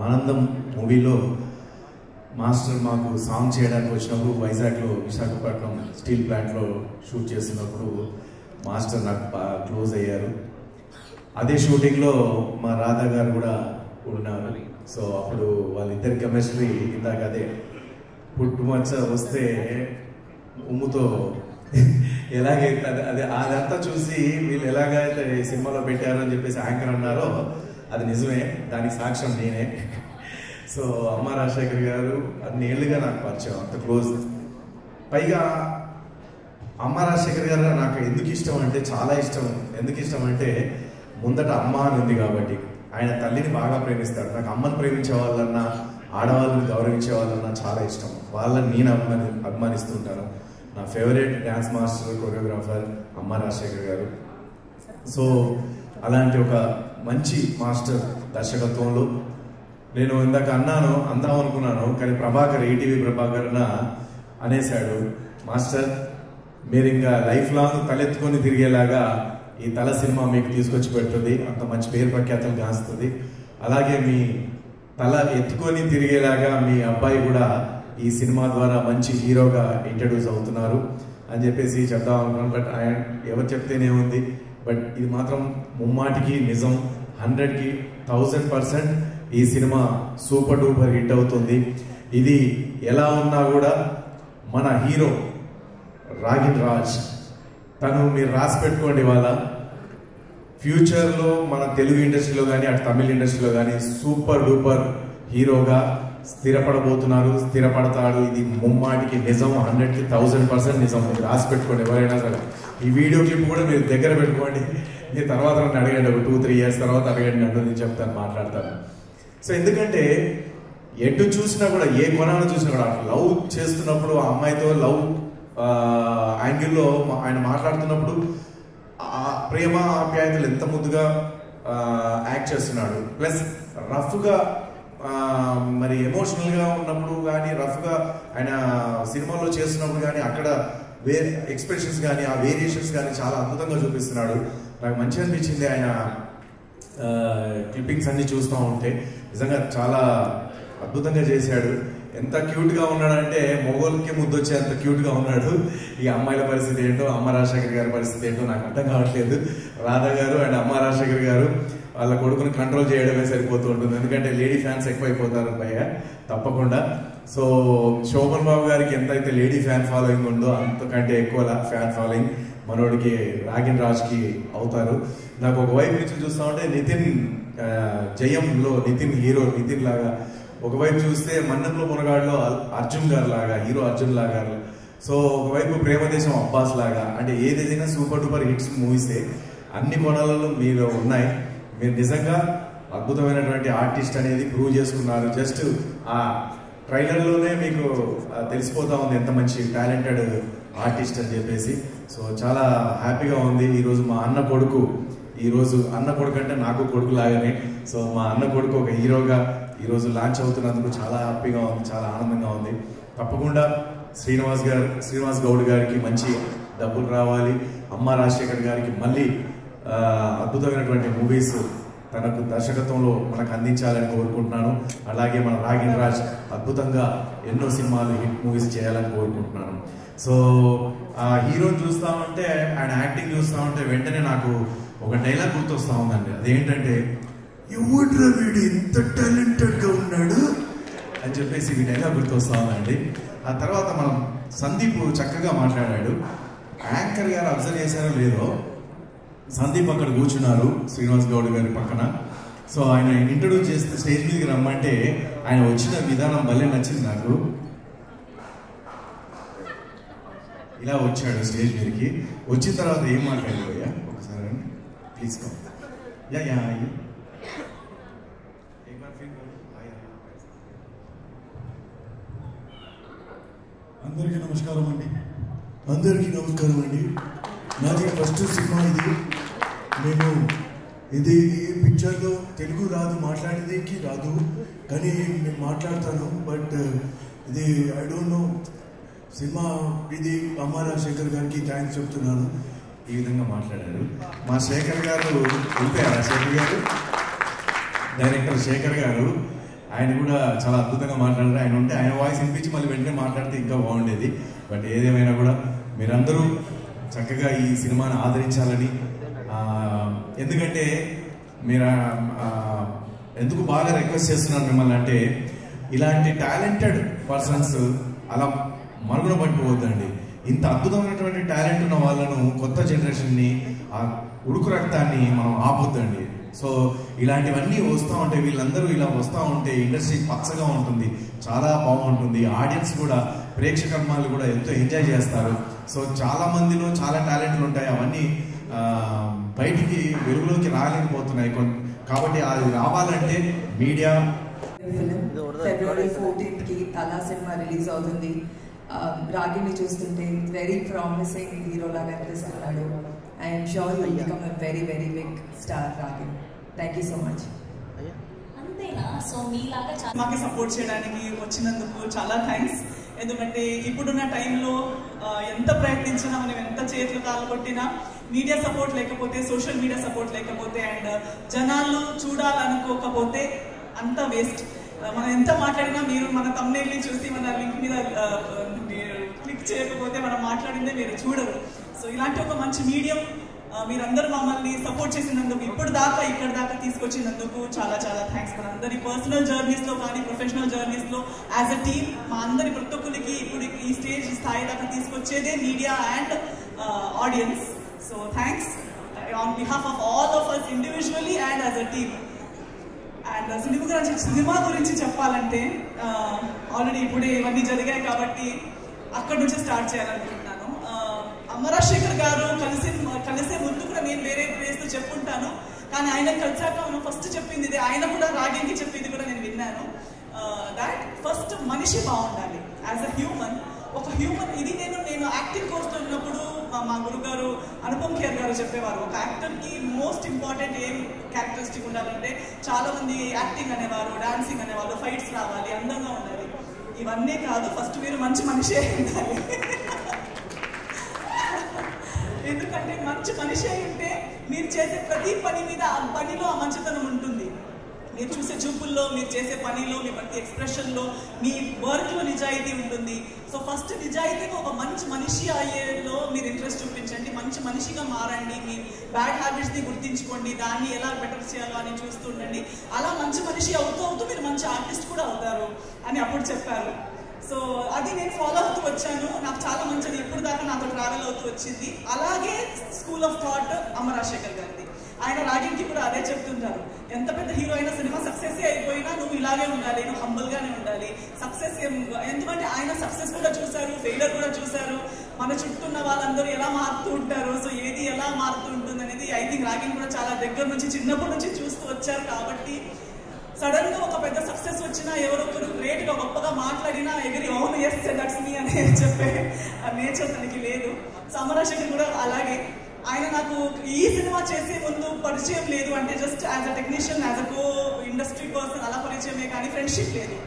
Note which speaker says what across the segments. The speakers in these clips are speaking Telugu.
Speaker 1: ఆనందం మూవీలో మాస్టర్ మాకు సాంగ్ చేయడానికి వచ్చినప్పుడు వైజాగ్లో విశాఖపట్నం స్టీల్ ప్లాంట్లో షూట్ చేస్తున్నప్పుడు మాస్టర్ నాకు బాగా క్లోజ్ అయ్యారు. అదే షూటింగ్లో మా రాధా గారు కూడా ఉన్నారు. సో అప్పుడు వాళ్ళిద్దరి కెమిస్ట్రీ ఇందాక అదే పుట్టుమచ్చ వస్తే ఉమ్ముతో ఎలాగైతే అదే అదంతా చూసి వీళ్ళు ఎలాగైతే సినిమాలో పెట్టారని చెప్పేసి యాంకర్ అన్నారో అది నిజమే, దానికి సాక్ష్యం నేనే. సో అమ్మ రాజశేఖర్ గారు అన్ని ఏళ్ళుగా నాకు పరిచయం, అంత క్లోజ్. పైగా అమ్మ రాజశేఖర్ గారు నాకు ఎందుకు ఇష్టం అంటే చాలా ఇష్టం. ఎందుకు ఇష్టం అంటే ముందట అమ్మ అని ఉంది కాబట్టి ఆయన తల్లిని బాగా ప్రేమిస్తాడు. నాకు అమ్మని ప్రేమించే వాళ్ళన్నా ఆడవాళ్ళని గౌరవించే వాళ్ళన్నా చాలా ఇష్టం. వాళ్ళని నేను అభిమానిస్తూ ఉంటాను. నా ఫేవరెట్ డ్యాన్స్ మాస్టర్ కొరియోగ్రాఫర్ అమ్మ రాజశేఖర్ గారు. సో అలాంటి ఒక మంచి మాస్టర్ దర్శకత్వంలో నేను ఇందాక అందాం అనుకున్నాను, కానీ ప్రభాకర్ ఈటీవీ ప్రభాకర్ అనేశాడు, మాస్టర్ మీరు ఇంకా లైఫ్ లాంగ్ తలెత్తుకొని తిరిగేలాగా ఈ తల సినిమా మీకు తీసుకొచ్చి పెడుతుంది, అంత మంచి పేరు ప్రఖ్యాతలు కాస్తుంది. అలాగే మీ తల ఎత్తుకొని తిరిగేలాగా మీ అబ్బాయి కూడా ఈ సినిమా ద్వారా మంచి హీరోగా ఇంట్రడ్యూస్ అవుతున్నారు అని చెప్పేసి చెప్దాం అనుకున్నాను. బట్ ఆయన ఎవరు చెప్తేనేముంది, బట్ ఇది మాత్రం ముమ్మాటికి నిజం. 100కి 1000% ఈ సినిమా సూపర్ డూపర్ హిట్ అవుతుంది. ఇది ఎలా ఉన్నా కూడా మన హీరో రాగిన్ రాజ్ తను మీరు రాసి పెట్టుకోండి, వాళ్ళ ఫ్యూచర్లో మన తెలుగు ఇండస్ట్రీలో కానీ అటు తమిళ ఇండస్ట్రీలో కానీ సూపర్ డూపర్ హీరోగా స్థిరపడతాడు. ఇది ముమ్మాటికి నిజం, 100కి 1000% నిజం. మీరు రాసి పెట్టుకోండి ఎవరైనా సరే. ఈ వీడియో క్లిప్ కూడా మీరు దగ్గర పెట్టుకోండి. మీరు తర్వాత నన్ను అడగండి, ఒక 2-3 years తర్వాత అడగండి, నన్ను నేను చెప్తాను, మాట్లాడతాను. సో ఎందుకంటే ఎటు చూసినా కూడా ఏ కొనాలో చూసినా కూడా లవ్ చేస్తున్నప్పుడు ఆ అమ్మాయితో లవ్ యాంగిల్లో ఆయన మాట్లాడుతున్నప్పుడు ఆ ప్రేమ ఆప్యాయతలు ఎంత ముద్దుగా యాక్ట్ చేస్తున్నాడు. ప్లస్ రఫ్గా మరి ఎమోషనల్గా ఉన్నప్పుడు కానీ రఫ్గా ఆయన సినిమాలో చేస్తున్నప్పుడు కానీ అక్కడ ఎక్స్ప్రెషన్స్ కానీ ఆ వేరియేషన్స్ కానీ చాలా అద్భుతంగా చూపిస్తున్నాడు. నాకు మంచిగా అనిపించింది ఆయన క్లిప్పింగ్స్ అన్ని చూస్తూ ఉంటే. నిజంగా చాలా అద్భుతంగా చేశాడు. ఎంత క్యూట్గా ఉన్నాడంటే మొగోళ్ళకి ముద్దొచ్చే అంత క్యూట్గా ఉన్నాడు. ఈ అమ్మాయిల పరిస్థితి ఏంటో, అమ్మ రాజశేఖర్ గారి పరిస్థితి ఏంటో నాకు అర్థం కావట్లేదు. రాధా గారు అండ్ అమ్మ రాజశేఖర్ గారు వాళ్ళ కొడుకుని కంట్రోల్ చేయడమే సరిపోతూ ఉంటుంది, ఎందుకంటే లేడీ ఫ్యాన్స్ ఎక్కువైపోతారు భయ్య తప్పకుండా. సో శోభన్ బాబు గారికి ఎంతైతే లేడీ ఫ్యాన్ ఫాలోయింగ్ ఉందో అంతకంటే ఎక్కువ ఫ్యాన్ ఫాలోయింగ్ మనోడికి రాగిన్ రాజ్కి అవుతారు. నాకు ఒక వైపు నుంచి చూస్తా ఉంటే నితిన్ జయంలో నితిన్ హీరో నితిన్ లాగా, ఒకవైపు చూస్తే మన్నెంలో మునగాడులో అర్జున్ గారు లాగా, హీరో అర్జున్ లాగా. సో ఒకవైపు ప్రేమదేశం అబ్బాస్ లాగా. అంటే ఏదైనా సూపర్ డూపర్ హిట్స్ మూవీసే అన్ని కోణాలలో మీరు ఉన్నాయి. మీరు నిజంగా అద్భుతమైనటువంటి ఆర్టిస్ట్ అనేది ప్రూవ్ చేసుకున్నారు. జస్ట్ ఆ ట్రైలర్లోనే మీకు తెలిసిపోతా ఉంది ఎంత మంచి టాలెంటెడ్ ఆర్టిస్ట్ అని చెప్పేసి. సో చాలా హ్యాపీగా ఉంది. ఈరోజు మా అన్న కొడుకు అంటే నాకు కొడుకు లాగానే. సో మా అన్న కొడుకు ఒక హీరోగా ఈరోజు లాంచ్ అవుతున్నందుకు చాలా హ్యాపీగా ఉంది, చాలా ఆనందంగా ఉంది. తప్పకుండా శ్రీనివాస్ గౌడ్ గారికి మంచి డబ్బులు రావాలి. అమ్మ రాజశేఖర్ గారికి మళ్ళీ అద్భుతమైనటువంటి మూవీస్ తనకు దర్శకత్వంలో మనకు అందించాలని కోరుకుంటున్నాను. అలాగే మన రాగిన్ రాజ్ అద్భుతంగా ఎన్నో సినిమాలు హిట్ మూవీస్ చేయాలని కోరుకుంటున్నాను. సో ఆ హీరోని చూస్తా ఉంటే, ఆయన యాక్టింగ్ చూస్తా ఉంటే వెంటనే నాకు ఒక డైలాగ్ గుర్తొస్తా ఉందండి. అదేంటంటే, ఎవడ్రా వీడు ఇంత టాలెంటెడ్గా ఉన్నాడు అని చెప్పేసి ఈ డైలాగ్ గుర్తొస్తా ఉందండి. ఆ తర్వాత మనం సందీప్ చక్కగా మాట్లాడాడు. యాంకర్ గారు అబ్జర్వ్ చేశారో లేదో, సందీప్ అక్కడ కూర్చున్నారు శ్రీనివాస్ గౌడ్ గారి పక్కన. సో ఆయన ఇంట్రొడ్యూస్ చేస్తే స్టేజ్ మీదకి రమ్మంటే ఆయన వచ్చిన విధానం భలే నచ్చింది నాకు. ఇలా వచ్చాడు స్టేజ్ మీదకి. వచ్చిన తర్వాత ఏం మాట్లాడిపోయా ఒకసారి ప్లీజ్ కమ్. యా అందరికీ నమస్కారం అండి. నాది ఫస్ట్ సినిమా ఇది. నేను ఇది పిక్చర్లో తెలుగు రాదు, మాట్లాడేదికి రాదు, కానీ నేను మాట్లాడతాను. బట్ ఇది ఐ డోంట్ నో సినిమా. ఇది అమ్మ రాజశేఖర్ గారికి థ్యాంక్స్ చెప్తున్నాను. ఈ విధంగా మాట్లాడారు మా శేఖర్ గారు. వెళ్ళిపోయారా శేఖర్ గారు? డైరెక్టర్ శేఖర్ గారు ఆయన కూడా చాలా అద్భుతంగా మాట్లాడారు. ఆయన ఉంటే ఆయన వాయిస్ వినిపించి మళ్ళీ వెంటనే మాట్లాడితే ఇంకా బాగుండేది. బట్ ఏదేమైనా కూడా మీరందరూ చక్కగా ఈ సినిమాని ఆదరించాలని, ఎందుకంటే మీరు ఎందుకు బాగా రిక్వెస్ట్ చేస్తున్నాను మిమ్మల్ని అంటే, ఇలాంటి టాలెంటెడ్ పర్సన్స్ అలా మరుగున పడిపోవద్దండి. ఇంత అద్భుతమైనటువంటి టాలెంట్ ఉన్న వాళ్ళను, కొత్త జనరేషన్ని, ఆ ఉడుకు రక్తాన్ని మనం ఆపొద్దండి. సో ఇలాంటివన్నీ వస్తూ ఉంటాయి, వీళ్ళందరూ ఇలా వస్తూ ఉంటే ఇండస్ట్రీ పచ్చగా ఉంటుంది, చాలా బాగుంటుంది. ఆడియన్స్ కూడా, ప్రేక్షకర్మాలు కూడా ఎంతో ఎంజాయ్ చేస్తారు. సో చాలా మందిలో చాలా టాలెంట్లు ఉంటాయి, అవన్నీ బయటికి వెలుగులోకి రాలేకపోతున్నాయి. కాబట్టి అది రావాలంటే మీడియా.
Speaker 2: ఫిబ్రవరి 14th తలా సినిమా రిలీజ్ అవుతుంది. రాగిని చూస్తుంటే వెరీ ప్రామిసింగ్ హీరో లాగా అనిపిస్తున్నాడు. I'm sure you will become a very very big star రాగి. Thank you so much.
Speaker 3: అంతేనా? సో మీలాగా
Speaker 4: మాకు సపోర్ట్ చేయడానికి వచ్చినందుకు చాలా థ్యాంక్స్. ఎందుకంటే ఇప్పుడున్న టైంలో ఎంత ప్రయత్నించినా, మనం ఎంత చేతులు కాలు కొట్టినా, మీడియా సపోర్ట్ లేకపోతే, సోషల్ మీడియా సపోర్ట్ లేకపోతే, అండ్ జనాలు చూడాలనుకోకపోతే అంతా వేస్ట్. మనం ఎంత మాట్లాడినా, మీరు మన thumbnail చూసి మన లింక్ మీద క్లిక్ చేయకపోతే మనం మాట్లాడిందే మీరు చూడరు. సో ఇలాంటి ఒక మంచి మీడియం మీరందరూ మమ్మల్ని సపోర్ట్ చేసినందుకు, ఇప్పుడు దాకా ఇక్కడ దాకా తీసుకొచ్చినందుకు చాలా చాలా థ్యాంక్స్. మన అందరి పర్సనల్ జర్నీస్లో కానీ, ప్రొఫెషనల్ జర్నీస్లో యాజ్ అ టీమ్ మా అందరి ప్రతి ఒక్కరికి ఇప్పుడు ఈ స్టేజ్ స్థాయి దాకా తీసుకొచ్చేదే media and audience. So thanks on behalf of all of us individually and as a team. And cinema గురించి చెప్పాలంటే, ఆల్రెడీ ఇప్పుడే ఇవన్నీ జరిగాయి కాబట్టి అక్కడి నుంచి స్టార్ట్ చేయాలనుకుంటున్నాను. అమరాశేఖర్ గారు కలిసే ముందు కూడా నేను వేరే ప్లేస్లో చెప్పుంటాను, కానీ ఆయన కలిసాక మనం ఫస్ట్ చెప్పింది ఇది. ఆయన కూడా రాగికి చెప్పింది కూడా నేను విన్నాను. దాట్ ఫస్ట్ మనిషి బాగుండాలి యాజ్ అ హ్యూమన్. ఒక హ్యూమన్ ఇది నేను యాక్టింగ్ కోర్స్లో ఉన్నప్పుడు మా గురుగారు అనుపమ్ ఖేర్ గారు చెప్పేవారు, ఒక యాక్టర్కి మోస్ట్ ఇంపార్టెంట్ ఏం క్యారెక్టరిస్టిక్ ఉండాలంటే, చాలా మంది యాక్టింగ్ అనేవారు, డాన్సింగ్ అనేవాళ్ళు, ఫైట్స్ రావాలి, అందంగా ఉండాలి. ఇవన్నీ కాదు, ఫస్ట్ మీరు మంచి మనిషే ఉండాలి. ఎందుకంటే మంచి మనిషి ఉంటే మీరు చేసే ప్రతి పని మీద, ఆ పనిలో ఆ మంచితనం ఉంటుంది. మీరు చూసే చూపుల్లో, మీరు చేసే పనిలో, మీ ప్రతి ఎక్స్ప్రెషన్లో, మీ వర్క్లో నిజాయితీ ఉంటుంది. సో ఫస్ట్ నిజాయితీగా ఒక మంచి మనిషి అయ్యేలో మీరు ఇంట్రెస్ట్ చూపించండి, మంచి మనిషిగా మారండి, మీ బ్యాడ్ హ్యాబిట్స్ని గుర్తించుకోండి, దాన్ని ఎలా బెటర్ చేయాలో అని చూస్తుండండి. అలా మంచి మనిషి అవుతూ మీరు మంచి ఆర్టిస్ట్ కూడా అవుతారు అని అప్పుడు చెప్పారు. సో అది నేను ఫాలో అవుతూ వచ్చాను. నాకు చాలా మంచిది ఇప్పుడు దాకా నాతో ట్రావెల్ అవుతూ వచ్చింది. అలాగే స్కూల్ ఆఫ్ థాట్ అమరాశేఖర్ గారిది. ఆయన రాగికి కూడా అదే చెప్తుంటారు, ఎంత పెద్ద హీరో అయినా, సినిమా సక్సెస్ అయిపోయినా నువ్వు ఇలాగే ఉండాలి, నువ్వు హంబుల్గానే ఉండాలి. సక్సెస్ ఎందుకంటే ఆయన సక్సెస్ కూడా చూశారు, ఫెయిలర్ కూడా చూశారు, మన చుట్టూ ఉన్న వాళ్ళందరూ ఎలా మారుతూ ఉంటారు, సో ఏది ఎలా మారుతూ ఉంటుంది అనేది ఐ థింక్ రాగిని కూడా చాలా దగ్గర నుంచి, చిన్నప్పటి నుంచి చూస్తూ వచ్చారు. కాబట్టి సడన్ గా ఒక పెద్ద సక్సెస్ వచ్చినా, ఎవరొకరు గ్రేట్ గా గొప్పగా మాట్లాడినా ఎగిరి అవును ఎస్ దట్స్ మీ అని చెప్పే నేచర్ తనకి లేదు. అమరాశేఖర్ కూడా అలాగే. ఆయన నాకు ఈ సినిమా చేసే ముందు పరిచయం లేదు, అంటే just as a technician, as a co industry person అలా పరిచయమే, కానీ ఫ్రెండ్షిప్ లేదు.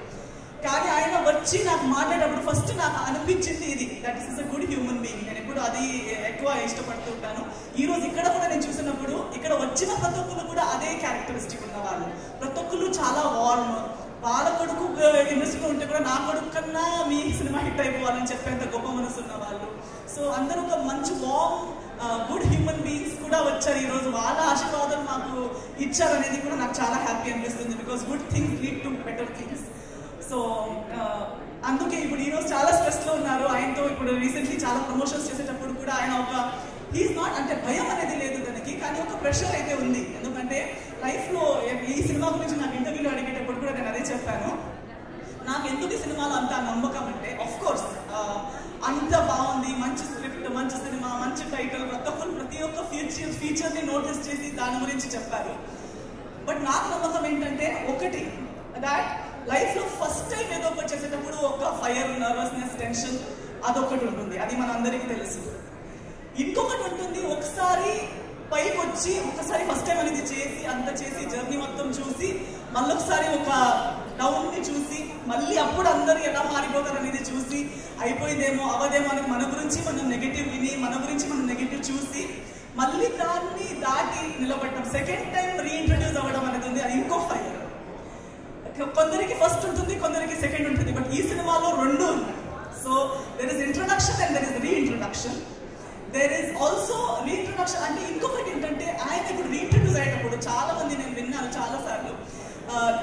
Speaker 4: కానీ ఆయన వచ్చి నాకు మాట్లాడేటప్పుడు ఫస్ట్ నాకు అనిపించింది ఇది, that is a good human being. నేను ఎప్పుడు అది ఎక్కువ ఇష్టపడుతూ ఉంటాను. ఈ రోజు ఇక్కడ కూడా నేను చూసినప్పుడు ఇక్కడ వచ్చిన ప్రతి ఒక్కరు కూడా అదే క్యారెక్టరిస్టిక్ ఉన్న వాళ్ళు, ప్రతి ఒక్కరు చాలా వార్మ్. వాళ్ళ కొడుకు ఇండస్ట్రీలో ఉంటే కూడా నా కొడుకు కన్నా మీ సినిమా హిట్ అయిపోవాలని చెప్పేంత గొప్ప మనసు ఉన్న వాళ్ళు. సో అందరూ ఒక మంచి వార్మ్ గుడ్ హ్యూమన్ బీయింగ్స్ కూడా వచ్చారు ఈ రోజు. వాళ్ళ ఆశీర్వాదాలు మాకు ఇచ్చారనేది కూడా నాకు చాలా హ్యాపీ అనిపిస్తుంది, because good things lead to better things. So అందుకే ఇప్పుడు ఈరోజు చాలా స్ట్రెస్లో ఉన్నారు. ఆయనతో ఇప్పుడు రీసెంట్లీ చాలా ప్రమోషన్స్ చేసేటప్పుడు కూడా ఆయన ఒక హీఈస్ నాట్, అంటే భయం అనేది లేదు తనకి, కానీ ఒక ప్రెషర్ అయితే ఉంది. ఎందుకంటే లైఫ్లో ఈ సినిమా గురించి నాకు ఇంటర్వ్యూలో అడిగేటప్పుడు కూడా నేను అదే చెప్పాను, నాకు ఎందుకు ఈ సినిమాలో అంత నమ్మకం అంటే, ఆఫ్ కోర్స్ అంత బాగుంది, మంచి స్క్రిప్ట్, మంచి సినిమా, మంచి టైటిల్, ప్రతి ఒక్క ఫీచర్ని నోటీస్ చేసి దాని గురించి చెప్పారు. బట్ నాకు నమ్మకం ఏంటంటే ఒకటి, దాట్ లైఫ్లో ఫస్ట్ టైం ఏదో ఒకటి చేసేటప్పుడు ఒక ఫైర్, నర్వస్నెస్, టెన్షన్ అదొకటి ఉంటుంది, అది మన అందరికీ తెలుసు. ఇంకొకటి ఉంటుంది, ఒకసారి పైకి వచ్చి ఒకసారి ఫస్ట్ టైం అనేది చేసి అంత చేసి జర్నీ మొత్తం చూసి మళ్ళొకసారి ఒక డౌన్ని చూసి మళ్ళీ అప్పుడు అందరూ ఎలా మారిపోతారు అనేది చూసి అయిపోయిందేమో అవదేమో అని మన గురించి మనం నెగిటివ్ విని, మన గురించి మనం నెగిటివ్ చూసి మళ్ళీ దాన్ని దాటి నిలబడటం, సెకండ్ టైం రీఇంట్రడ్యూస్ అవ్వడం అనేది ఉంది, అది ఇంకో ఫైర్. కొందరికి ఫస్ట్ ఉంటుంది, కొందరికి సెకండ్ ఉంటుంది, బట్ ఈ సినిమాలో రెండు ఉన్నాయి. So there is introduction and there is reintroduction. There is also reintroduction అంటే ఇంకొకటి ఏంటంటే ఆయన ఇప్పుడు రీఇంట్రొడ్యూస్ అయ్యేటప్పుడు చాలా మంది నేను విన్నాను చాలా సార్లు,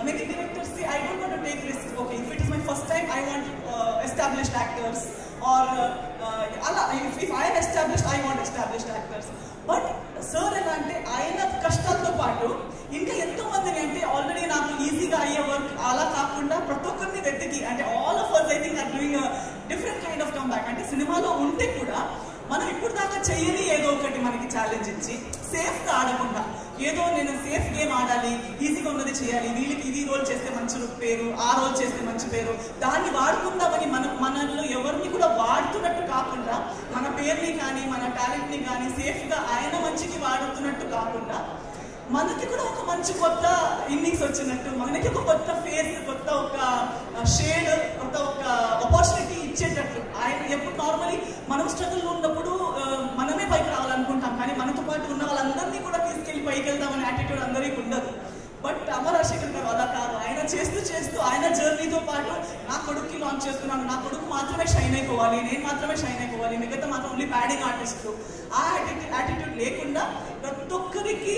Speaker 4: many directors say I don't want to take risks. Okay, if it is my first time, I want established actors, or if I am established, I want established actors. But sir ఎలా అంటే ఆయన కష్టాలతో పాటు ఇంకా ఎంతో మందిని అంటే ఆల్రెడీ నాకు ఈజీగా అయ్యే వర్క్ అలా కాకుండా ప్రతి ఒక్కరిని వెతికి అంటే all of us I think are doing a different kind of comeback. అంటే సినిమాలో ఉంటే కూడా మనం ఇప్పుడు దాకా చెయ్యని ఏదో ఒకటి మనకి ఛాలెంజ్ ఇచ్చి సేఫ్గా ఆడకుండా ఏదో నేను సేఫ్ గేమ్ ఆడాలి, ఈజీగా ఉన్నది చేయాలి, వీళ్ళకి ఇది రోల్ చేస్తే మంచి పేరు, ఆ రోల్ చేస్తే మంచి పేరు, దాన్ని వాడుకుందామని మనలో ఎవరిని కూడా వాడుతున్నట్టు కాకుండా మన పేరుని కానీ మన టాలెంట్ని కానీ సేఫ్గా ఆయన మంచికి వాడుతున్నట్టు కాకుండా మనకి కూడా ఒక మంచి కొత్త ఇన్నింగ్స్ వచ్చినట్టు, మనకి ఒక కొత్త ఫేస్, కొత్త ఒక షేడ్, కొత్త ఒక ఆపర్చునిటీ ఇచ్చేటట్లు. ఆయన ఎప్పుడు నార్మలీ మనం స్ట్రగుల్లో ఉన్నప్పుడు మనమే పైకి రావాలనుకుంటాం, కానీ మనతో పాటు ఉన్న వాళ్ళందరినీ కూడా తీసుకెళ్లి పైకి వెళ్దామనే యాటిట్యూడ్ అందరికీ ఉండదు. బట్ అమ్మ రాజశేఖర్ గారు అలా కాదు, ఆయన చేస్తూ చేస్తూ ఆయన జర్నీతో పాటు నా కొడుక్కి లాంచ్ చేస్తున్నాను, నా కొడుకు మాత్రమే షైన్ అయిపోవాలి, నేను మాత్రమే షైన్ అయిపోవాలి, మిగతా మాత్రం ఓన్లీ ప్యాడింగ్ ఆర్టిస్టులు, ఆ యాటిట్యూడ్ లేకుండా ప్రతి ఒక్కరికి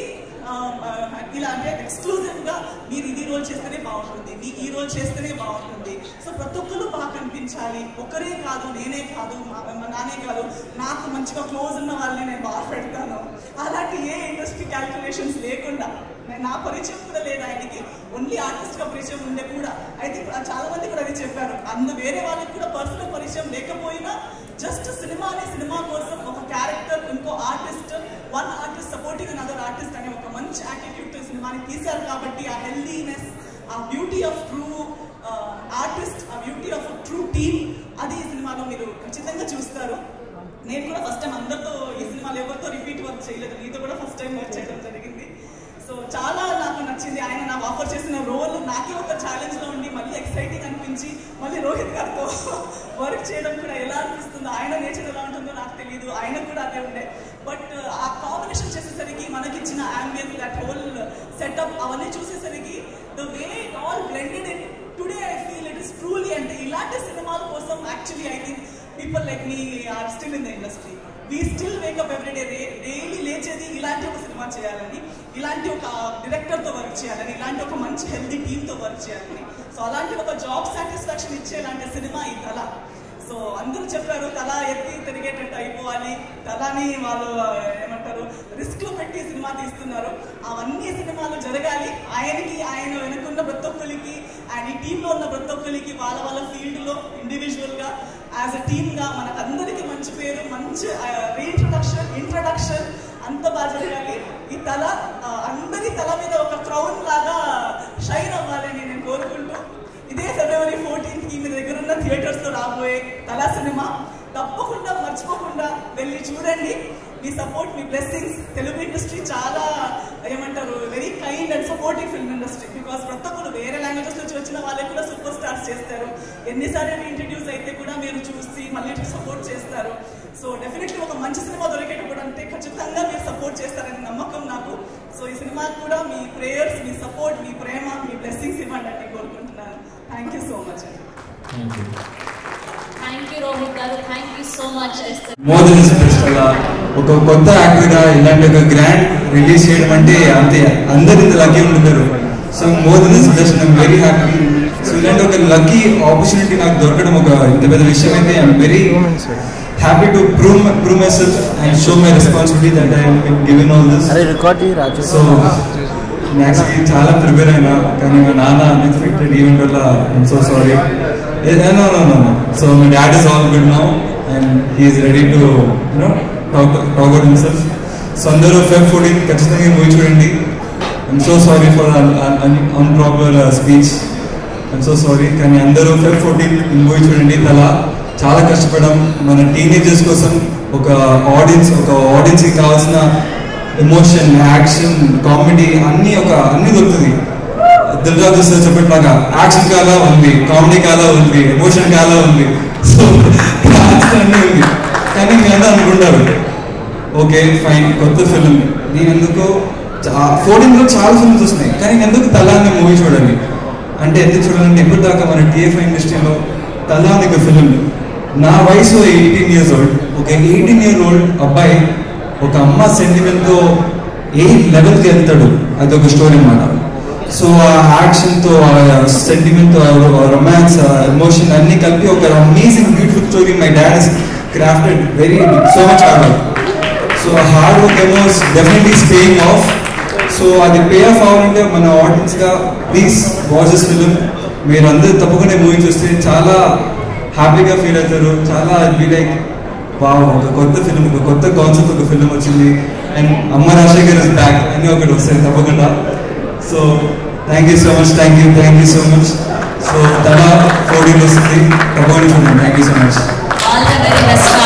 Speaker 4: ఇలా అంటే ఎక్స్క్లూజివ్గా మీరు ఇది రోల్ చేస్తేనే బాగుంటుంది, మీకు ఈ రోల్ చేస్తేనే బాగుంటుంది. సో ప్రతి ఒక్కరు బాగా కనిపించాలి, ఒకరే కాదు, నేనే కాదు, నానే కాదు, నాకు మంచిగా క్లోజ్ ఉన్న వాళ్ళని నేను బాగా పెడతాను, అలాంటి ఏ ఇండస్ట్రీ క్యాల్కులేషన్స్ లేకుండా. నా పరిచయం కూడా లేదు ఆయనకి, ఓన్లీ ఆర్టిస్ట్గా పరిచయం ఉండే కూడా. అయితే చాలా మంది కూడా అది చెప్పారు, వేరే వాళ్ళకి కూడా పర్సనల్ పరిచయం లేకపోయినా జస్ట్ సినిమా కోసం ఒక క్యారెక్టర్, ఇంకో artist, one artist supporting another artist అనే ఒక మంచి యాటిట్యూడ్ సినిమాని తీశారు. కాబట్టి ఆ హెల్దీనెస్, ఆ బ్యూటీ ఆఫ్ ట్రూ ఆర్టిస్ట్, ఆ బ్యూటీ ఆఫ్ ట్రూ టీమ్, అది ఈ సినిమాలో మీరు ఖచ్చితంగా చూస్తారు. నేను కూడా ఫస్ట్ టైం అందరితో ఈ సినిమాలో ఎవరితో రిపీట్ వర్క్ చేయలేదు, మీతో కూడా ఫస్ట్ టైం వర్క్ చేయడం జరిగింది. సో చాలా నాకు నచ్చింది. ఆయన నాకు ఆఫర్ చేసిన రోల్ నాకే ఒక ఛాలెంజ్లో ఉండి మళ్ళీ ఎక్సైటింగ్ అనిపించి, మళ్ళీ రోహిత్ గారితో వర్క్ చేయడం కూడా ఎలా అనిపిస్తుందో, ఆయన నేచర్ ఎలా ఉంటుందో నాకు తెలియదు, ఆయన కూడా అదే ఉండే. బట్ ఆ కాంబినేషన్ చేసేసరికి మనకిచ్చిన యాంబియన్స్, దట్ హోల్ సెటప్ అవన్నీ చూసేసరికి the way it all blended in today I feel it is truly. అంటే ఇలాంటి సినిమాల కోసం actually I think people like me are still in the industry. We still wake up everyday, daily లేచేది ఇలాంటి ఒక సినిమా చేయాలని, ఇలాంటి ఒక డైరెక్టర్తో వర్క్ చేయాలని, ఇలాంటి ఒక మంచి హెల్దీ టీమ్తో వర్క్ చేయాలని. సో అలాంటి ఒక జాబ్ సాటిస్ఫాక్షన్ ఇచ్చేలాంటి సినిమా ఈ తల. సో అందరూ చెప్పారు తల ఎత్తి తిరిగేటట్టు అయిపోవాలి, తలని వాళ్ళు ఏమంటారు రిస్క్లో పెట్టి సినిమా తీస్తున్నారు. అవన్నీ సినిమాలు జరగాలి, ఆయనకి, ఆయన వెనుకున్న ప్రతి ఒక్కరికి, ఆయన ఈ టీంలో ఉన్న ప్రతి ఒక్కరికి వాళ్ళ వాళ్ళ ఫీల్డ్లో ఇండివిజువల్గా యాజ్ అ టీమ్గా మనకందరికీ మంచి పేరు, మంచి ఇంట్రడక్షన్ అంత బాగా జరగాలి. ఈ తల అందరి తల మీద ఒక క్రౌన్ లాగా షైన్ అవ్వాలని నేను కోరుకుంటూ, ఇదే February 14th మీ దగ్గర ఉన్న థియేటర్స్లో రాబోయే తల సినిమా తప్పకుండా మర్చిపోకుండా వెళ్ళి చూడండి. మీ సపోర్ట్, మీ బ్లెస్సింగ్స్. తెలుగు ఇండస్ట్రీ చాలా ఏమంటారు very kind and supportive film industry. Because ప్రతి ఒక్కరు వేరే లాంగ్వేజెస్ నుంచి వచ్చిన వాళ్ళకి కూడా సూపర్ స్టార్స్ చేస్తారు. ఎన్నిసార్లు ఇంట్రడ్యూస్ అయితే కూడా మీరు చూసి మళ్ళీ సపోర్ట్ చేస్తారు. సో డెఫినెట్లీ ఒక మంచి సినిమా దొరికేటప్పుడు అంటే ఖచ్చితంగా మీరు సపోర్ట్ చేస్తారని నమ్మకం నాకు. సో ఈ సినిమాకి కూడా మీ ప్రేయర్స్, మీ సపోర్ట్, మీ ప్రేమ, మీ బ్లెస్సింగ్స్ ఇవ్వండి అని కోరుకుంటున్నాను. Thank you so much.
Speaker 3: Thank you Rohit garu, thank you so much.
Speaker 5: More than special ఒక కొత్త యాక్టర్గా ఇలాంటి ఒక గ్రాండ్ రిలీజ్ చేయడం అంటే అంతే, అందరు ఇంత లక్కీ ఉంటారు. So more than special, I'm very happy. So ఇలాంటి ఒక లక్కీ ఆపర్చునిటీ నాకు దొరకడం ఒక ఇంత పెద్ద విషయం అయితే I'm very happy to prove my self and show my responsibility that I have given all this. So actually చాలా ప్రిపేర్ అయినా, కానీ మా నాన్న అన్ఎక్స్పెక్టెడ్ ఈవెంట్ వల్ల I'm so sorry. No. So my dad is all good now and he is ready to talk about himself. So అందరూ Feb 14 ఖచ్చితంగా మూవీ చూడండి. I'm so sorry for improper speech. I'm so sorry. కానీ అందరూ Feb 14 మూవీ చూడండి. తలా చాలా కష్టపడడం మన టీనేజర్స్ కోసం, ఒక ఆడియన్స్కి కావాల్సిన ఎమోషన్, యాక్షన్, కామెడీ అన్నీ దొరుకుతుంది. దిల్రాజు సార్ చెప్పట్లాగా యాక్షన్ కాలా ఉంది, కామెడీ కాలా ఉంది, ఎమోషన్ కాలా ఉంది, సో అన్నీ ఉంది. కానీ మీ అందరూ అనుకుంటారు ఓకే ఫైన్ కొత్త ఫిల్మ్, నేను ఎందుకో 14లో చాలా ఫిల్మ్స్ వస్తున్నాయి, కానీ నేను ఎందుకు తలా అనే మూవీ చూడాలి అంటే ఎంత చూడాలంటే ఎప్పటిదాకా మన టీఎఫ్ఐ ఇండస్ట్రీలో తలా ఒక ఫిలిం. నా వయసు 18 years old. ఒక 18 year old అబ్బాయి ఒక అమ్మ సెంటిమెంట్తో ఏ లెవెల్కి వెళ్తాడు, అది ఒక స్టోరీ అన్నమాట. సో ఆ యాక్షన్తో, ఆ సెంటిమెంట్తో, రొమాన్స్, ఎమోషన్ అన్ని కలిపి ఒక amazing beautiful story my dad is crafted very so much hard work. So hard work ఏమో డెఫినెట్లీ పేయింగ్ ఆఫ్. సో అది పే ఆఫ్ అవ్వాలంటే మన ఆడియన్స్గా ప్లీజ్ వాచ్ దిస్ ఫిలిం. మీరు అందరూ తప్పకుండా మూవీ చూస్తే చాలా హ్యాపీగా ఫీల్ అవుతారు. చాలా బీ లైక్ వావ్, ఒక కొత్త ఫిలిం, ఒక కొత్త కాన్సెప్ట్, ఒక ఫిలిం వచ్చింది అండ్ అమ్మ రాజశేఖర్ ఇస్ బ్యాక్ అని ఒకటి వస్తాయి తప్పకుండా. So thank you so much, thank you so much. So తలా 14 వస్తుంది, తప్పకుండా చూడండి. Thank you so much.
Speaker 3: All the very best.